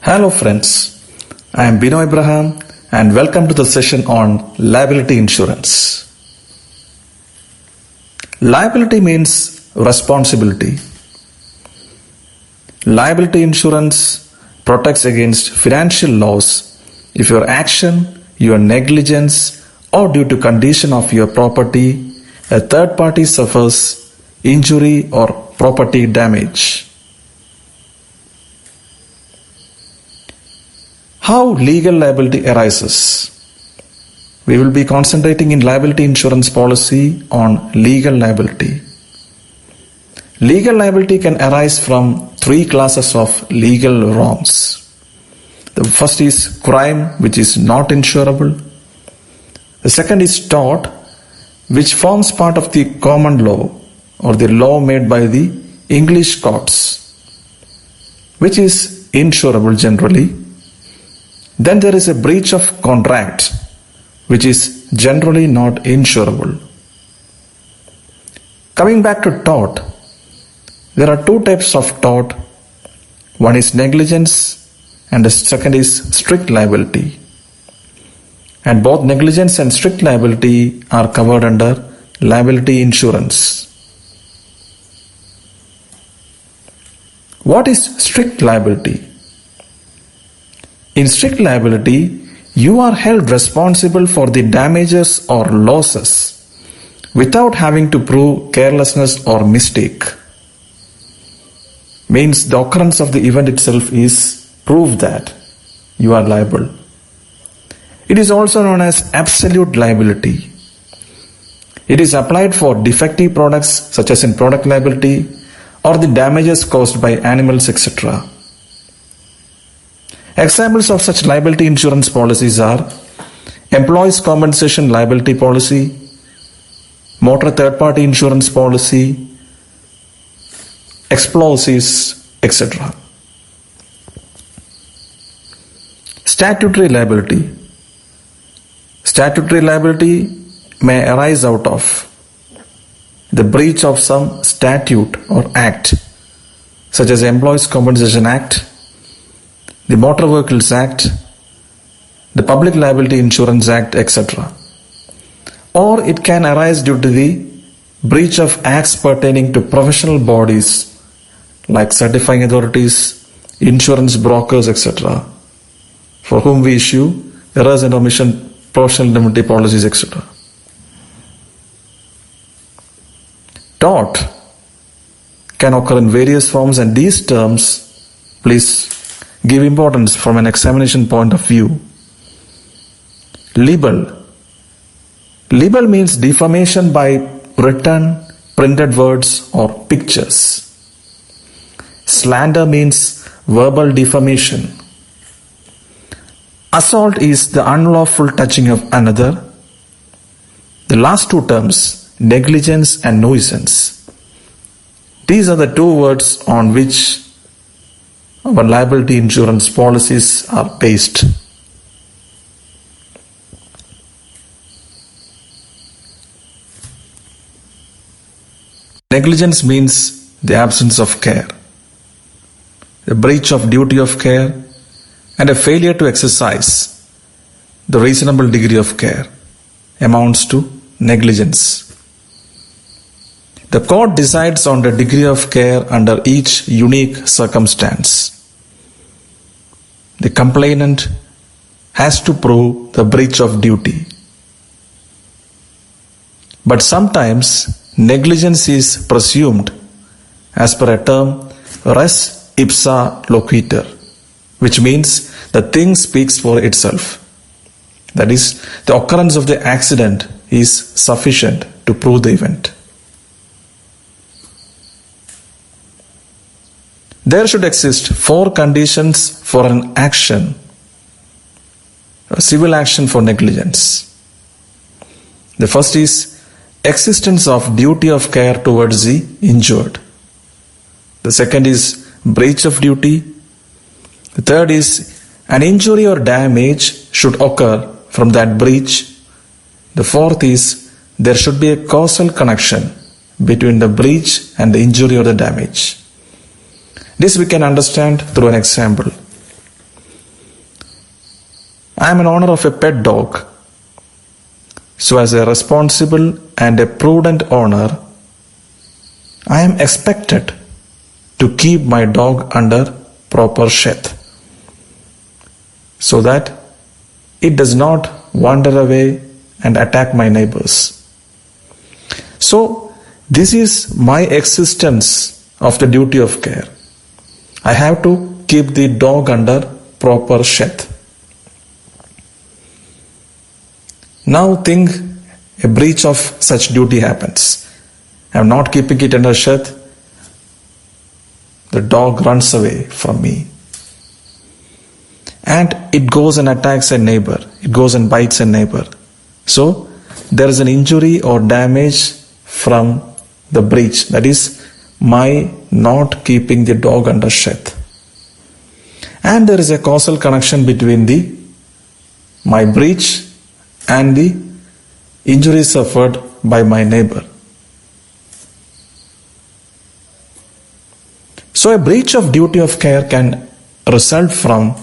Hello friends, I am Bino Abraham and welcome to the session on liability insurance. Liability means responsibility. Liability insurance protects against financial loss if your action, your negligence or due to condition of your property, a third party suffers injury or property damage. How legal liability arises? We will be concentrating in liability insurance policy on legal liability. Legal liability can arise from three classes of legal wrongs. The first is crime, which is not insurable. The second is tort, which forms part of the common law or the law made by the English courts, which is insurable generally. Then there is a breach of contract, which is generally not insurable. Coming back to tort, there are two types of tort. One is negligence and the second is strict liability. And both negligence and strict liability are covered under liability insurance. What is strict liability? In strict liability, you are held responsible for the damages or losses without having to prove carelessness or mistake. Means the occurrence of the event itself is proof that you are liable. It is also known as absolute liability. It is applied for defective products such as in product liability or the damages caused by animals, etc. Examples of such liability insurance policies are employees compensation liability policy, motor third party insurance policy, explosives, etc. Statutory liability. Statutory liability may arise out of the breach of some statute or act, such as Employees Compensation Act, the Motor Vehicles Act, the Public Liability Insurance Act, etc. Or it can arise due to the breach of acts pertaining to professional bodies like certifying authorities, insurance brokers, etc., for whom we issue errors and omission, professional indemnity policies, etc. Tort can occur in various forms, and these terms, please give importance from an examination point of view. Libel. Libel means defamation by written, printed words or pictures. Slander means verbal defamation. Assault is the unlawful touching of another. The last two terms, negligence and nuisance. These are the two words on which our liability insurance policies are based. Negligence means the absence of care, a breach of duty of care, and a failure to exercise the reasonable degree of care amounts to negligence. The court decides on the degree of care under each unique circumstance. The complainant has to prove the breach of duty. But sometimes negligence is presumed as per a term res ipsa loquitur, which means the thing speaks for itself. That is, the occurrence of the accident is sufficient to prove the event. There should exist four conditions for an action, a civil action for negligence. The first is existence of duty of care towards the injured. The second is breach of duty. The third is an injury or damage should occur from that breach. The fourth is there should be a causal connection between the breach and the injury or the damage. This we can understand through an example. I am an owner of a pet dog. So as a responsible and a prudent owner, I am expected to keep my dog under proper shed so that it does not wander away and attack my neighbors. So this is my existence of the duty of care. I have to keep the dog under proper shed. Now think a breach of such duty happens. I am not keeping it under shed. The dog runs away from me. And it goes and attacks a neighbor. It goes and bites a neighbor. So there is an injury or damage from the breach. That is my not keeping the dog under shed. And there is a causal connection between my breach and the injury suffered by my neighbor. So a breach of duty of care can result from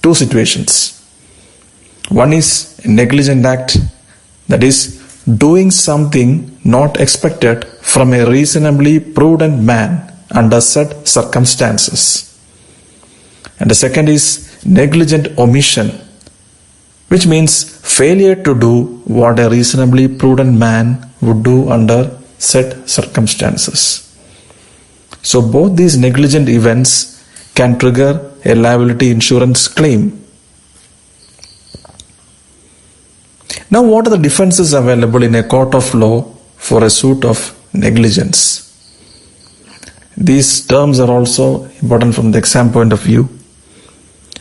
two situations. One is a negligent act, that is doing something not expected from a reasonably prudent man under set circumstances. And the second is negligent omission, which means failure to do what a reasonably prudent man would do under set circumstances. So both these negligent events can trigger a liability insurance claim. Now, what are the defenses available in a court of law for a suit of negligence? These terms are also important from the exam point of view.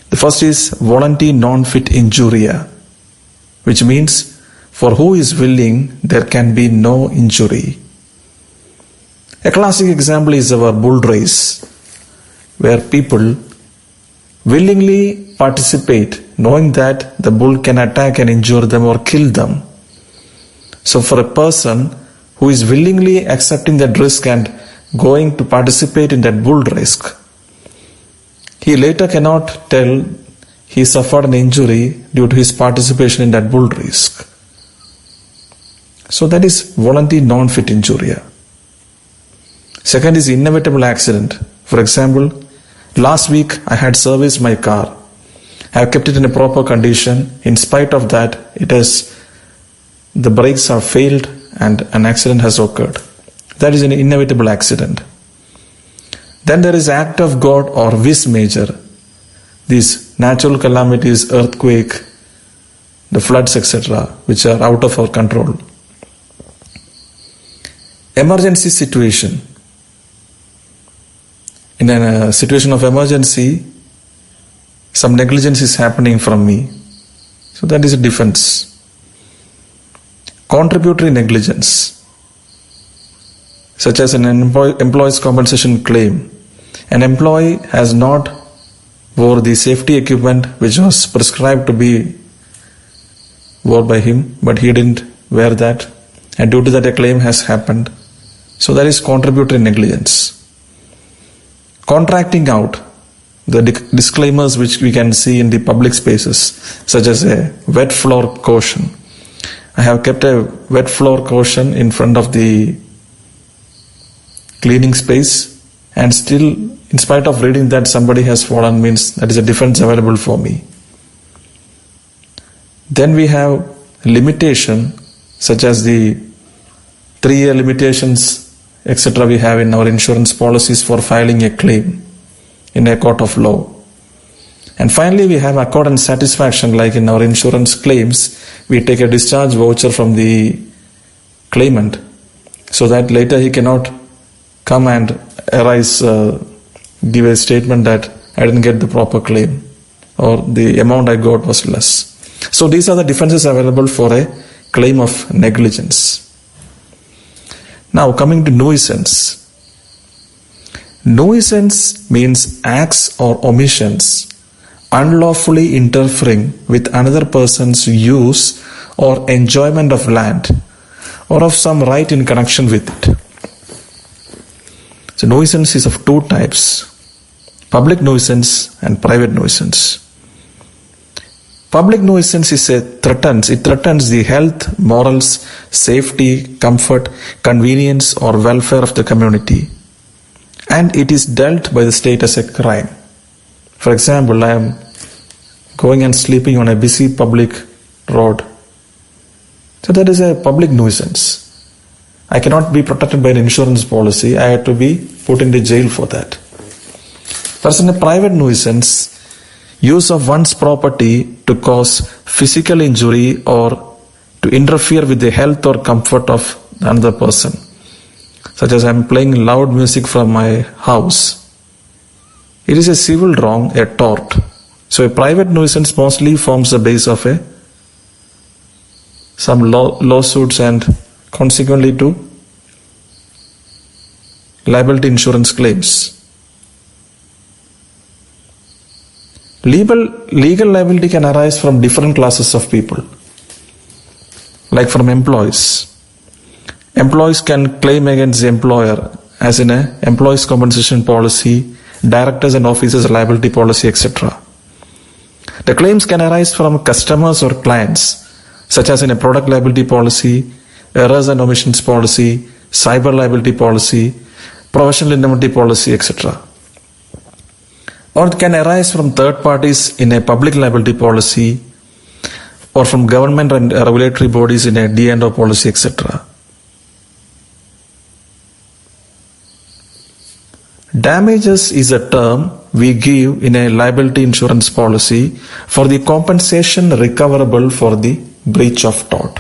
The first is volunty non-fit injuria, which means for who is willing, there can be no injury. A classic example is our bull race, where people willingly participate knowing that the bull can attack and injure them or kill them. So for a person who is willingly accepting that risk and going to participate in that bull race, he later cannot tell he suffered an injury due to his participation in that bull race. So that is volunteer non-fit injuria. Second is inevitable accident. For example, last week I had serviced my car. I have kept it in a proper condition. In spite of that, the brakes are failed and an accident has occurred. That is an inevitable accident. Then there is act of God or vis major. These natural calamities, earthquake, the floods, etc., which are out of our control. Emergency situation. In a situation of emergency, some negligence is happening from me. So that is a defense. Contributory negligence, such as an employee's compensation claim. An employee has not wore the safety equipment which was prescribed to be worn by him, but he didn't wear that, and due to that a claim has happened. So that is contributory negligence. Contracting out, the disclaimers which we can see in the public spaces, such as a wet floor caution. I have kept a wet floor caution in front of the cleaning space, and still, in spite of reading that somebody has fallen, means that is a defense available for me. Then we have limitation, such as the 3-year limitations, etc. we have in our insurance policies for filing a claim in a court of law. And finally, we have accord and satisfaction, like in our insurance claims, we take a discharge voucher from the claimant so that later he cannot come and give a statement that I didn't get the proper claim or the amount I got was less. So these are the defenses available for a claim of negligence. Now coming to nuisance. Nuisance means acts or omissions unlawfully interfering with another person's use or enjoyment of land or of some right in connection with it. So nuisance is of two types: public nuisance and private nuisance. Public nuisance is it threatens the health, morals, safety, comfort, convenience or welfare of the community. And it is dealt by the state as a crime. For example, I am going and sleeping on a busy public road. So that is a public nuisance. I cannot be protected by an insurance policy. I have to be put into jail for that. Whereas in a private nuisance, use of one's property to cause physical injury or to interfere with the health or comfort of another person, such as I'm playing loud music from my house. It is a civil wrong, a tort. So a private nuisance mostly forms the base of some lawsuits and consequently to liability insurance claims. Legal liability can arise from different classes of people, like from employees. Employees can claim against the employer, as in an employees' compensation policy, directors and officers' liability policy, etc. The claims can arise from customers or clients, such as in a product liability policy, errors and omissions policy, cyber liability policy, professional indemnity policy, etc. Or it can arise from third parties in a public liability policy or from government and regulatory bodies in a D&O policy, etc. Damages is a term we give in a liability insurance policy for the compensation recoverable for the breach of tort.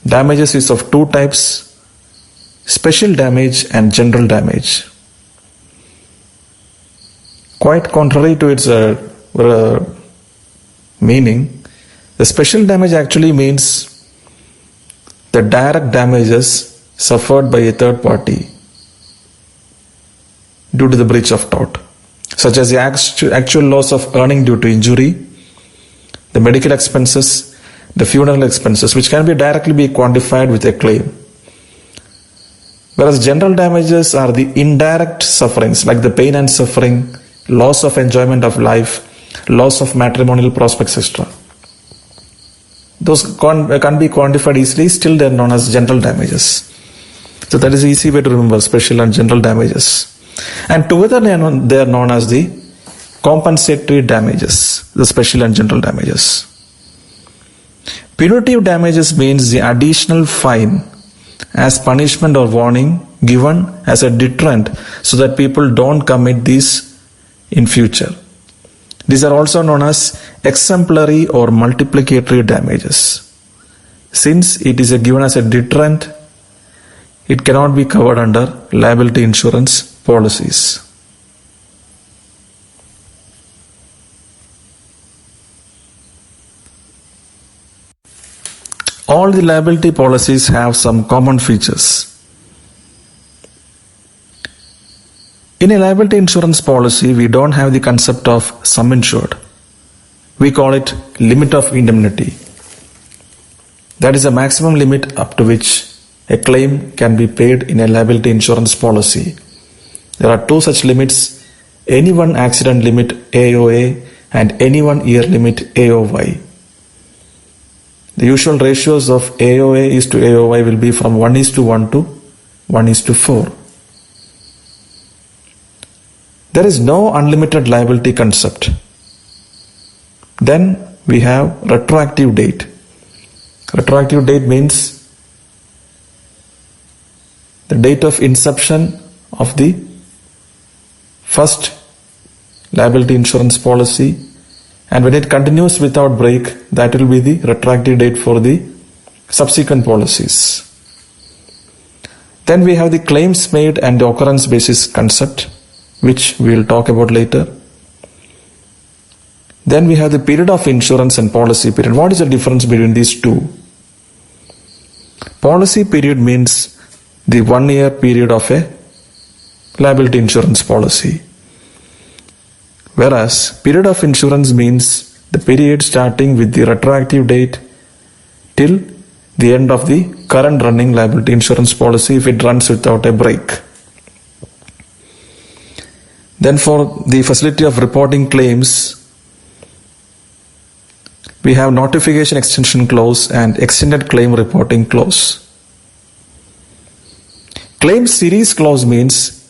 Damages is of two types: special damage and general damage. Quite contrary to its meaning, the special damage actually means the direct damages suffered by a third party due to the breach of tort, such as the actual loss of earning due to injury, the medical expenses, the funeral expenses, which can directly be quantified with a claim. Whereas general damages are the indirect sufferings, like the pain and suffering, loss of enjoyment of life, loss of matrimonial prospects, etc. Those can be quantified easily, still they are known as general damages. So that is the easy way to remember special and general damages. And together they are known as the compensatory damages, the special and general damages. Punitive damages means the additional fine as punishment or warning given as a deterrent so that people don't commit these in future. These are also known as exemplary or multiplicatory damages. Since it is given as a deterrent, it cannot be covered under liability insurance policies. All the liability policies have some common features. In a liability insurance policy, we don't have the concept of sum insured. We call it limit of indemnity. That is a maximum limit up to which a claim can be paid in a liability insurance policy. There are two such limits: any one accident limit AOA and any 1 year limit AOY. The usual ratios of AOA is to AOY will be from 1:1 to 1:4. There is no unlimited liability concept. Then we have retroactive date. Retroactive date means the date of inception of the first liability insurance policy, and when it continues without break, that will be the retroactive date for the subsequent policies. Then we have the claims made and the occurrence basis concept, which we will talk about later. Then we have the period of insurance and policy period. What is the difference between these two? Policy period means the 1 year period of a liability insurance policy. Whereas period of insurance means the period starting with the retroactive date till the end of the current running liability insurance policy if it runs without a break. Then for the facility of reporting claims, We have notification extension clause and extended claim reporting clause. Claim series clause means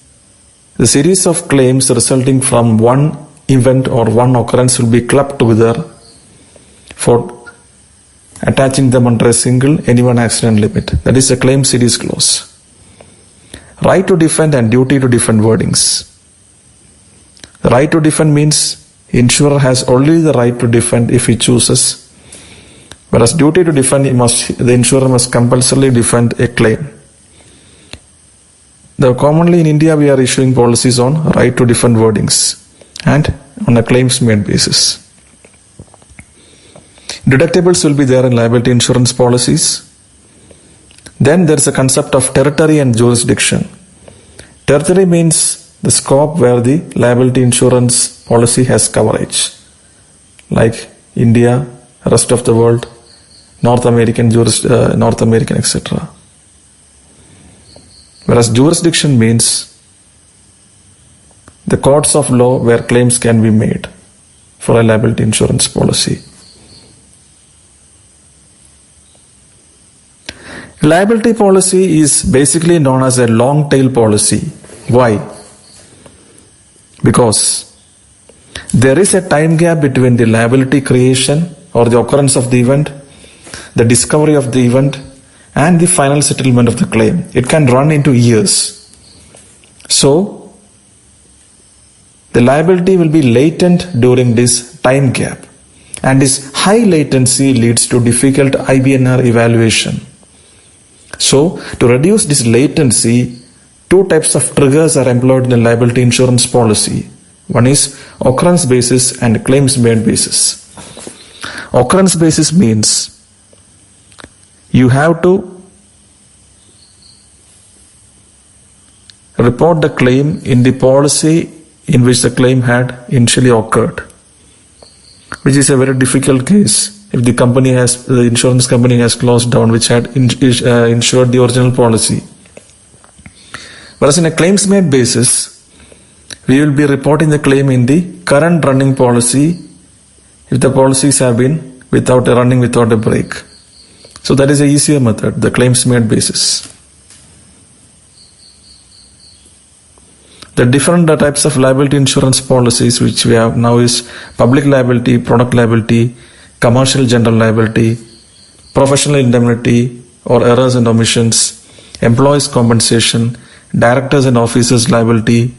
the series of claims resulting from one event or one occurrence will be clubbed together for attaching them under a single any-one accident limit. That is a claim series clause. Right to defend and duty to defend wordings. The right to defend means insurer has only the right to defend if he chooses, whereas duty to defend, the insurer must compulsorily defend a claim. Commonly in India, we are issuing policies on right to defend wordings and on a claims made basis. Deductibles will be there in liability insurance policies. Then there is a concept of territory and jurisdiction. Territory means the scope where the liability insurance policy has coverage, like India, rest of the world, North American, etc. Whereas jurisdiction means the courts of law where claims can be made for a liability insurance policy. Liability policy is basically known as a long tail policy. Why? Because there is a time gap between the liability creation or the occurrence of the event, the discovery of the event, and the final settlement of the claim. It can run into years. So, the liability will be latent during this time gap, and this high latency leads to difficult IBNR evaluation. So, to reduce this latency, two types of triggers are employed in the liability insurance policy. One is occurrence basis and claims made basis. Occurrence basis means you have to report the claim in the policy in which the claim had initially occurred, which is a very difficult case if the insurance company has closed down which had insured the original policy. Whereas in a claims made basis, we will be reporting the claim in the current running policy if the policies have been running without a break. So that is a easier method, the claims made basis. The different types of liability insurance policies which we have now is public liability, product liability, commercial general liability, professional indemnity or errors and omissions, employees compensation, directors and officers liability,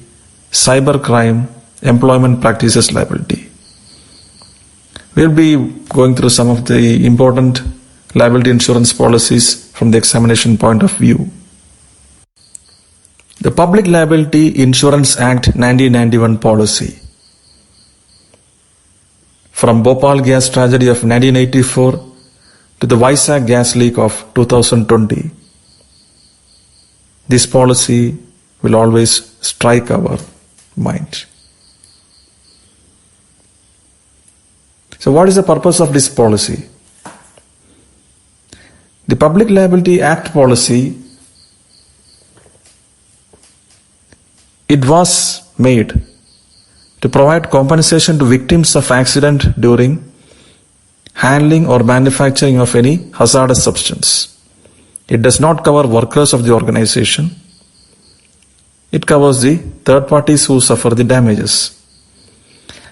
cyber crime, employment practices liability. We will be going through some of the important liability insurance policies from the examination point of view. The Public Liability Insurance Act 1991 policy. From Bhopal gas tragedy of 1984 to the Vizag gas leak of 2020, this policy will always strike our mind. So what is the purpose of this policy? The Public Liability Act policy, it was made to provide compensation to victims of accident during handling or manufacturing of any hazardous substance. It does not cover workers of the organization. It covers the third parties who suffer the damages.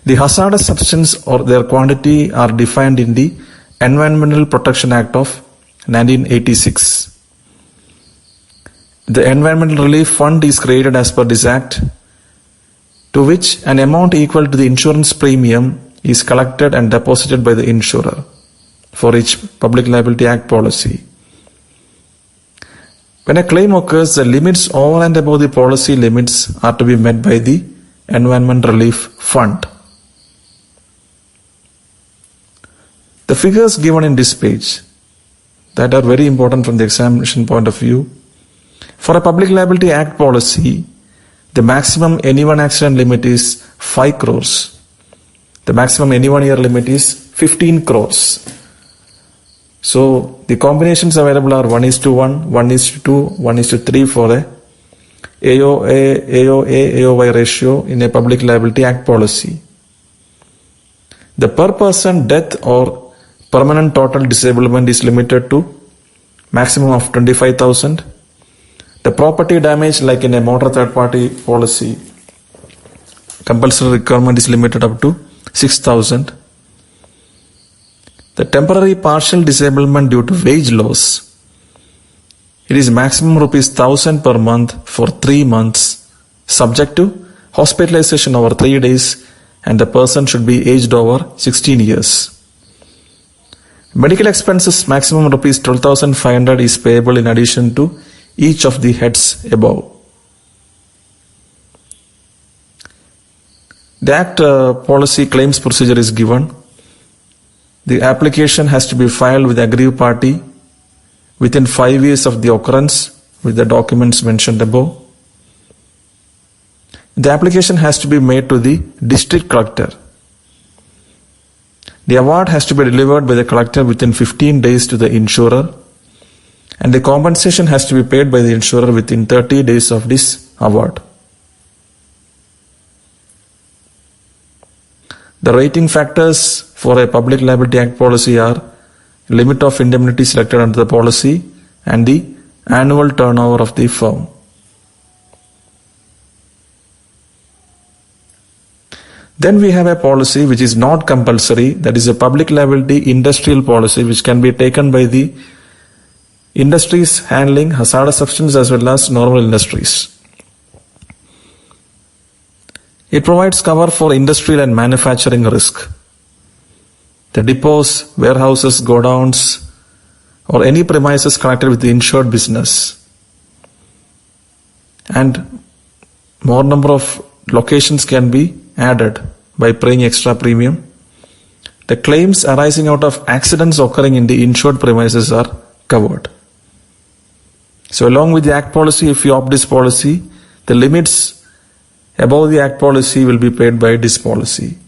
The hazardous substance or their quantity are defined in the Environmental Protection Act of 1986. The Environmental Relief Fund is created as per this Act, to which an amount equal to the insurance premium is collected and deposited by the insurer for each Public Liability Act policy. When a claim occurs, the limits over and above the policy limits are to be met by the Environment Relief Fund. The figures given in this page that are very important from the examination point of view. For a Public Liability Act policy, the maximum any one accident limit is 5 crores. The maximum any 1 year limit is 15 crores. So the combinations available are 1:1, 1:2, 1:3 for a AOA-AOY ratio in a Public Liability Act policy. The per person death or Permanent total disablement is limited to maximum of 25,000. The property damage, like in a motor third party policy, compulsory requirement is limited up to 6,000. The temporary partial disablement due to wage loss, it is maximum rupees 1,000 per month for 3 months, subject to hospitalization over 3 days, and the person should be aged over 16 years. Medical expenses maximum rupees 12,500 is payable in addition to each of the heads above. The Act policy claims procedure is given. The application has to be filed with the aggrieved party within 5 years of the occurrence with the documents mentioned above. The application has to be made to the district collector. The award has to be delivered by the collector within 15 days to the insurer, and the compensation has to be paid by the insurer within 30 days of this award. The rating factors for a Public Liability Act policy are limit of indemnity selected under the policy and the annual turnover of the firm. Then we have a policy which is not compulsory, that is a public liability industrial policy which can be taken by the industries handling hazardous substances as well as normal industries. It provides cover for industrial and manufacturing risk. The depots, warehouses, godowns, or any premises connected with the insured business. And more number of locations can be added by paying extra premium. The claims arising out of accidents occurring in the insured premises are covered. So along with the Act policy, if you opt this policy, the limits above the Act policy will be paid by this policy.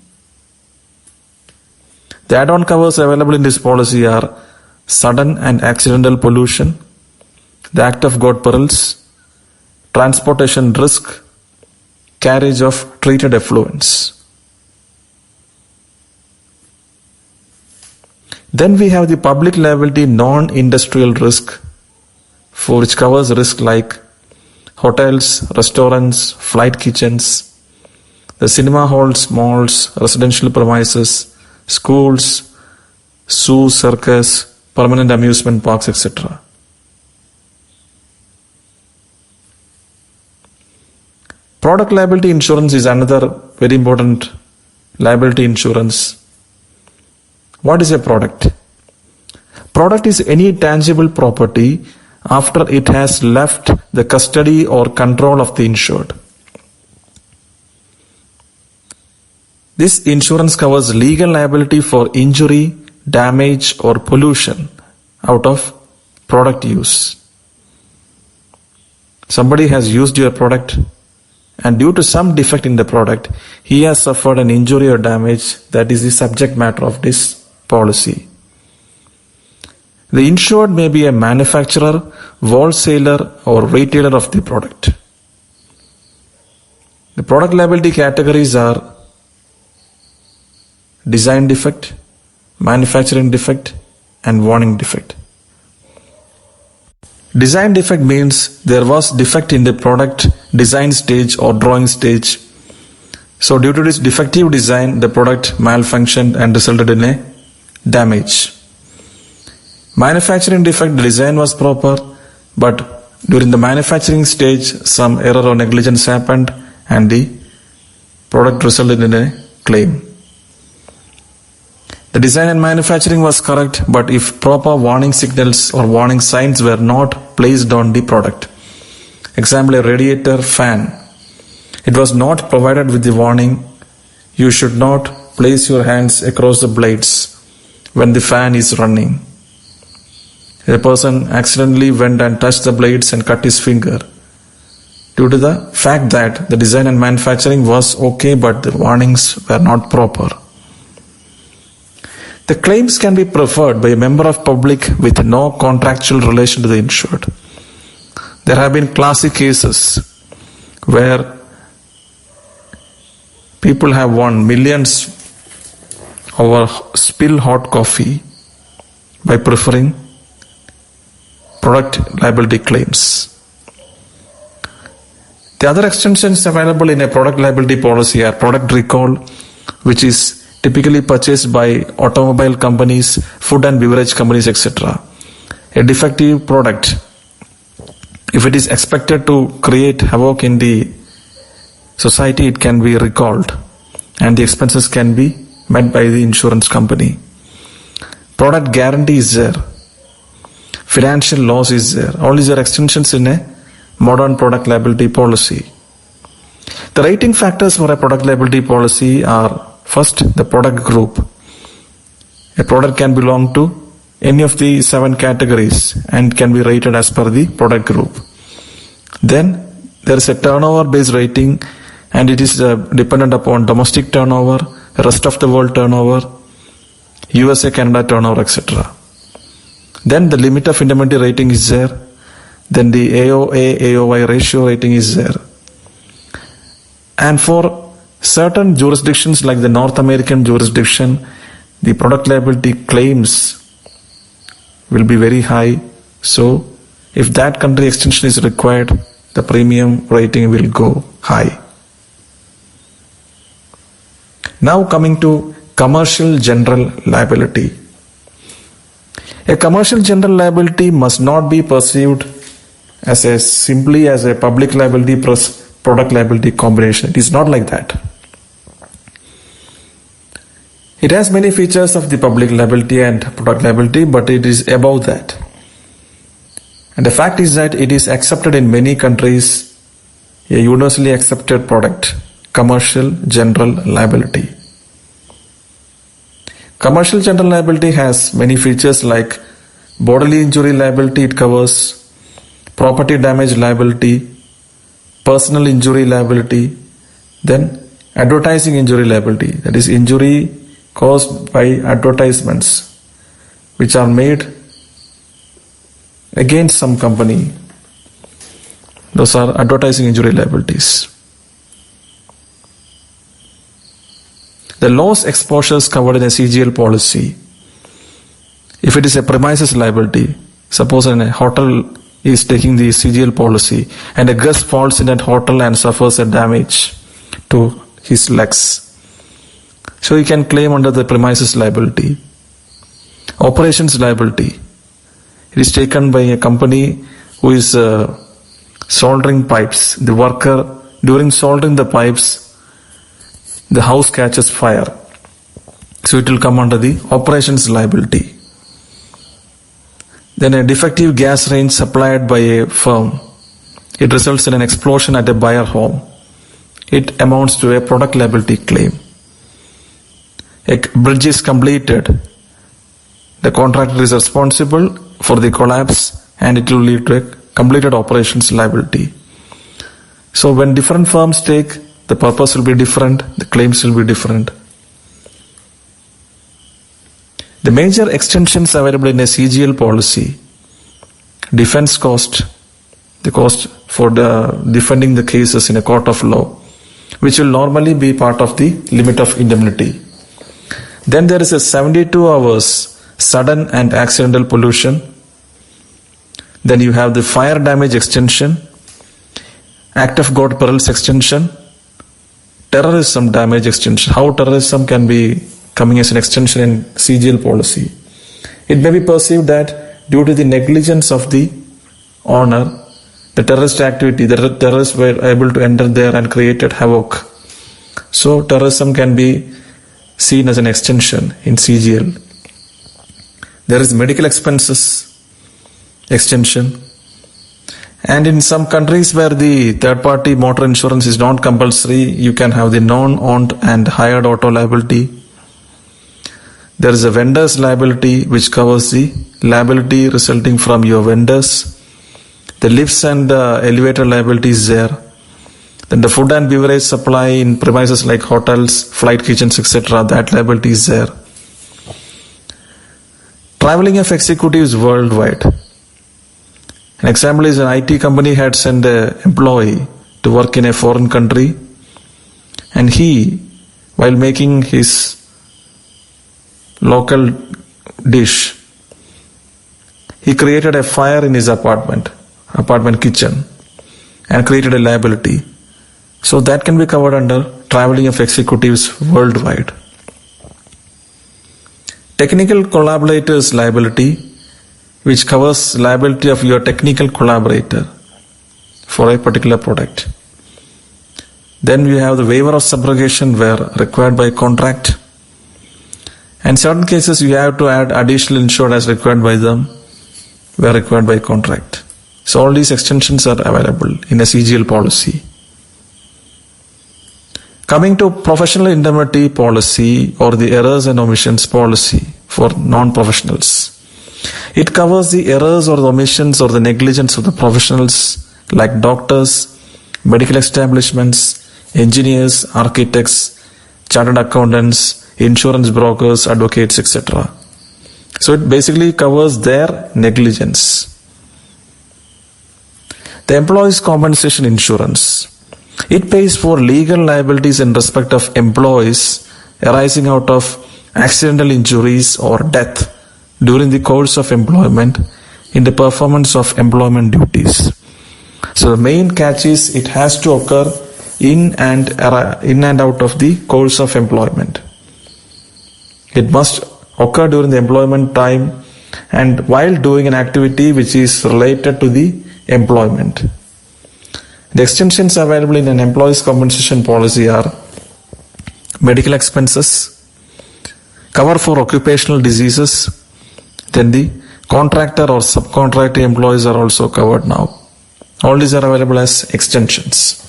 The add-on covers available in this policy are sudden and accidental pollution, the act of God perils, transportation risk, carriage of treated effluents. Then we have the public liability non-industrial risk, for which covers risk like hotels, restaurants, flight kitchens, the cinema halls, malls, residential premises, schools, zoos, circus, permanent amusement parks, etc. Product liability insurance is another very important liability insurance. What is a product? Product is any tangible property after it has left the custody or control of the insured. This insurance covers legal liability for injury, damage, or pollution out of product use. Somebody has used your product, and due to some defect in the product, he has suffered an injury or damage. That is the subject matter of this policy. The insured may be a manufacturer, wholesaler, or retailer of the product. The product liability categories are design defect, manufacturing defect, and warning defect. Design defect means there was defect in the product design stage or drawing stage. So due to this defective design, the product malfunctioned and resulted in a damage. Manufacturing defect, the design was proper, but during the manufacturing stage, some error or negligence happened and the product resulted in a claim. The design and manufacturing was correct, but if proper warning signals or warning signs were not placed on the product, example, a radiator fan, it was not provided with the warning, you should not place your hands across the blades when the fan is running. A person accidentally went and touched the blades and cut his finger due to the fact that the design and manufacturing was okay, but the warnings were not proper. The claims can be preferred by a member of public with no contractual relation to the insured. There have been classic cases where people have won millions over spill hot coffee by preferring product liability claims. The other extensions available in a product liability policy are product recall, which is typically purchased by automobile companies, food and beverage companies, etc. A defective product, if it is expected to create havoc in the society, it can be recalled and the expenses can be met by the insurance company. Product guarantee is there. Financial loss is there. All these are extensions in a modern product liability policy. The rating factors for a product liability policy are: first, the product group. A product can belong to any of the 7 categories and can be rated as per the product group. Then there is a turnover based rating, and it is dependent upon domestic turnover, rest of the world turnover, USA, Canada turnover, etc. Then the limit of indemnity rating is there. Then the AOA, AOY ratio rating is there. And for certain jurisdictions like the North American jurisdiction, the product liability claims will be very high. So if that country extension is required, the premium rating will go high. Now coming to commercial general liability. A commercial general liability must not be perceived as simply as a public liability plus product liability combination. It is not like that. It has many features of the public liability and product liability, but it is above that. And the fact is that it is accepted in many countries, a universally accepted product, commercial general liability. Commercial general liability has many features like bodily injury liability, it covers property damage liability, personal injury liability, then advertising injury liability, that is injury caused by advertisements which are made against some company. Those are advertising injury liabilities. The loss exposures covered in a CGL policy. If it is a premises liability, suppose a hotel is taking the CGL policy and a guest falls in that hotel and suffers a damage to his legs, so he can claim under the premises liability. Operations liability. It is taken by a company who is soldering pipes. The worker, during soldering the pipes, the house catches fire. So it will come under the operations liability. Then a defective gas range supplied by a firm. It results in an explosion at a buyer home. It amounts to a product liability claim. A bridge is completed. The contractor is responsible for the collapse and it will lead to a completed operations liability. So when different firms take, the purpose will be different, the claims will be different. The major extensions available in a CGL policy: defense cost, the cost for defending the cases in a court of law, which will normally be part of the limit of indemnity. Then there is a 72 hours sudden and accidental pollution. Then you have the fire damage extension, act of God perils extension, terrorism damage extension. How terrorism can be coming as an extension in CGL policy. It may be perceived that due to the negligence of the owner, the terrorist activity, the terrorists were able to enter there and created havoc. So terrorism can be seen as an extension in CGL. There is medical expenses extension. And in some countries where the third-party motor insurance is not compulsory, you can have the non-owned and hired auto liability. There is a vendor's liability which covers the liability resulting from your vendors. The lifts and elevator liability is there. Then the food and beverage supply in premises like hotels, flight kitchens, etc., that liability is there. Traveling of executives worldwide. An example is an IT company had sent an employee to work in a foreign country, and he, while making his local dish, he created a fire in his apartment kitchen, and created a liability. So that can be covered under traveling of executives worldwide. Technical collaborators liability, which covers liability of your technical collaborator for a particular product. Then we have the waiver of subrogation where required by contract. And certain cases you have to add additional insured as required by them where required by contract. So all these extensions are available in a CGL policy. Coming to professional indemnity policy or the errors and omissions policy for non-professionals. It covers the errors or the omissions or the negligence of the professionals like doctors, medical establishments, engineers, architects, chartered accountants, insurance brokers, advocates, etc. So it basically covers their negligence. The employees' compensation insurance. It pays for legal liabilities in respect of employees arising out of accidental injuries or death during the course of employment in the performance of employment duties. So the main catch is it has to occur in and out of the course of employment. It must occur during the employment time and while doing an activity which is related to the employment. The extensions available in an employee's compensation policy are medical expenses, cover for occupational diseases, then the contractor or subcontractor employees are also covered now. All these are available as extensions.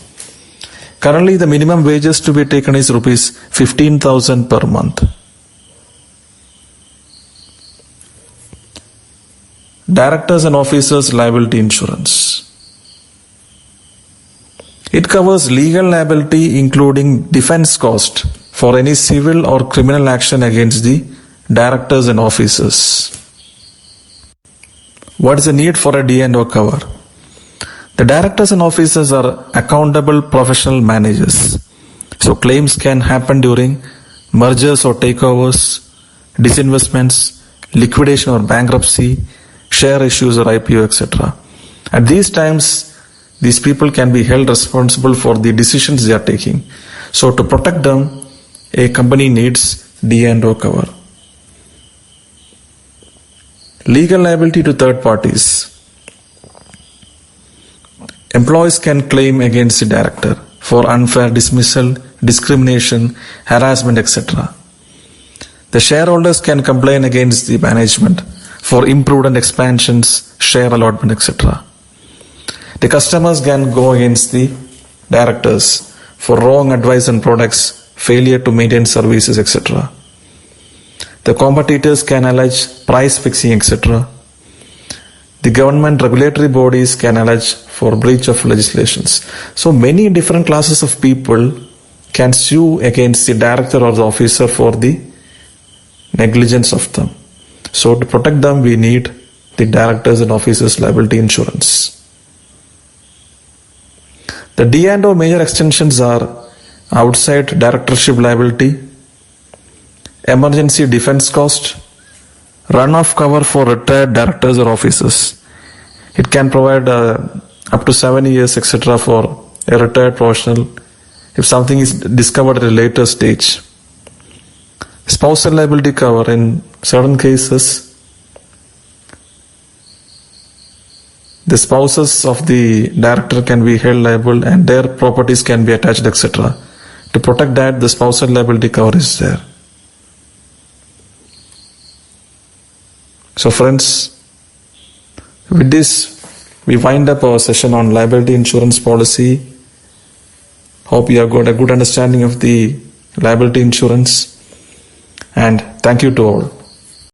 Currently the minimum wages to be taken is rupees 15,000 per month. Directors and officers liability insurance. It covers legal liability including defense cost for any civil or criminal action against the directors and officers. What is the need for a D&O cover? The directors and officers are accountable professional managers. So claims can happen during mergers or takeovers, disinvestments, liquidation or bankruptcy, share issues or IPO, etc. At these times, these people can be held responsible for the decisions they are taking. So to protect them, a company needs D&O cover. Legal liability to third parties. Employees can claim against the director for unfair dismissal, discrimination, harassment, etc. The shareholders can complain against the management for imprudent expansions, share allotment, etc. The customers can go against the directors for wrong advice on products, failure to maintain services, etc. The competitors can allege price fixing, etc. The government regulatory bodies can allege for breach of legislations. So many different classes of people can sue against the director or the officer for the negligence of them. So to protect them, we need the directors and officers liability insurance. The D&O major extensions are outside directorship liability, emergency defense cost, run-off cover for retired directors or officers. It can provide up to 7 years, etc. for a retired professional if something is discovered at a later stage. Spousal liability cover in certain cases. The spouses of the director can be held liable and their properties can be attached, etc. To protect that, the spousal liability cover is there. So friends, with this, we wind up our session on liability insurance policy. Hope you have got a good understanding of the liability insurance, and thank you to all.